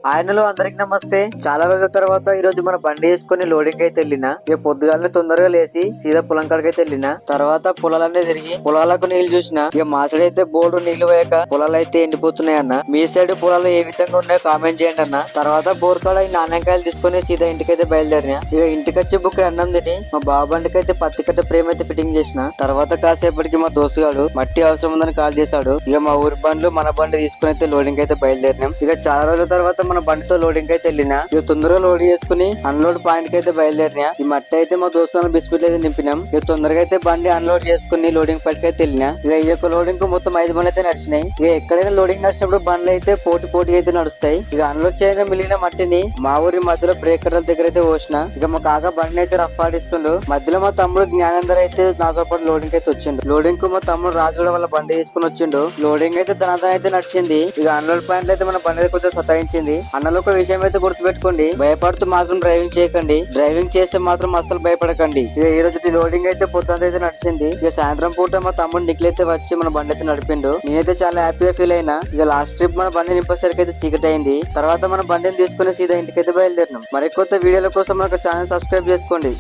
ఆయనలో అందరికి నమస్తే. చాలా రోజుల తర్వాత ఈ రోజు మన బండి వేసుకుని లోడింగ్ అయితే వెళ్ళిన. ఇక పొద్దుగాలనే తొందరగా లేసి సీదా పొలం కాడికి అయితే వెళ్ళిన. తర్వాత పొలాలన్నీ తిరిగి పొలాలకు నీళ్లు చూసిన. ఇక మా సైడ్ అయితే బోర్డు నీళ్లు పోయాక పొలాలు అయితే ఎండిపోతున్నాయి అన్న. మీ సైడ్ పొలాలు ఏ విధంగా ఉన్నాయో కామెంట్ చేయండి అన్న. తర్వాత బోర్ కాడ ఈ నాణ్యకాయలు తీసుకుని సీదా ఇంటికైతే బయలుదేరిన. ఇక ఇంటికి వచ్చి బుక్ అన్నం తిని మా బావ బండికి అయితే పత్తి కట్ట ప్రేమ అయితే ఫిట్టింగ్ చేసిన. తర్వాత కాసేపటికి మా దోస్తుగాడు మట్టి అవసరం ఉందని కాల్ చేశాడు. ఇక మా ఊరి బండ్లు మన బండి తీసుకుని అయితే లోడింగ్ అయితే బయలుదేరినాం. ఇక చాలా రోజుల తర్వాత మన బండితో లోడింగ్ అయితే వెళ్ళిన. ఇక తొందరగా లోడ్ చేసుకుని అన్లోడ్ పాయింట్ కి అయితే బయలుదేరినా. ఈ మట్టి అయితే మా దోస్తులను బిస్కెట్ అయితే నింపినాం. ఇక తొందరగా అయితే బండి అన్లోడ్ చేసుకుని లోడింగ్ పాయింట్ కి అయితే వెళ్ళిన. ఇక ఈ యొక్క లోడింగ్ కు మొత్తం 5 బండ్లు అయితే నడిచినాయి. ఇక ఎక్కడైనా లోడింగ్ నడిచినప్పుడు బండ్లు అయితే పోటీ అయితే నడుస్తాయి. ఇక అన్లోడ్ చేయగా మిగిలిన మట్టిని మా ఊరి మధ్యలో బ్రేక్ కట్టల దగ్గర అయితే పోసిన. ఇక మా కాక బండిని అయితే రఫ్ ఆడిస్తుండు. మధ్యలో మా తమ్ముడు జ్ఞానేందర్ అయితే నాతో పాటు లోడింగ్ అయితే వచ్చిండు. లోడింగ్ కు మా తమ్ముడు రాజుగూడ వల్ల బండి తీసుకుని వచ్చిండు. లోడింగ్ అయితే ధనాధన అయితే నడిచింది. ఇక అన్లోడ్ పాయింట్ అయితే మన బండి కొంచెం సతాయించింది. అన్నలో ఒక విషయం అయితే గుర్తుపెట్టుకోండి, భయపడుతూ మాత్రం డ్రైవింగ్ చేయకండి. డ్రైవింగ్ చేస్తే మాత్రం అస్సలు భయపడకండి. ఇక ఈ రోజు లోడింగ్ అయితే పొద్దున అయితే నడిచింది. ఇక సాయంత్రం పూట మా తమ్ముడు నిఖిల్ అయితే వచ్చి మన బండి అయితే నడిపిండు. నేనైతే చాలా హ్యాపీగా ఫీల్ అయినా. ఇక లాస్ట్ ట్రిప్ మన బండి నింపేసరికి అయితే చీకటి అయింది. తర్వాత మన బండిని తీసుకుని సీదా ఇంటికైతే బయలుదేరినాం. మరి కొత్త వీడియోల కోసం మన ఛానల్ సబ్స్క్రైబ్ చేసుకోండి.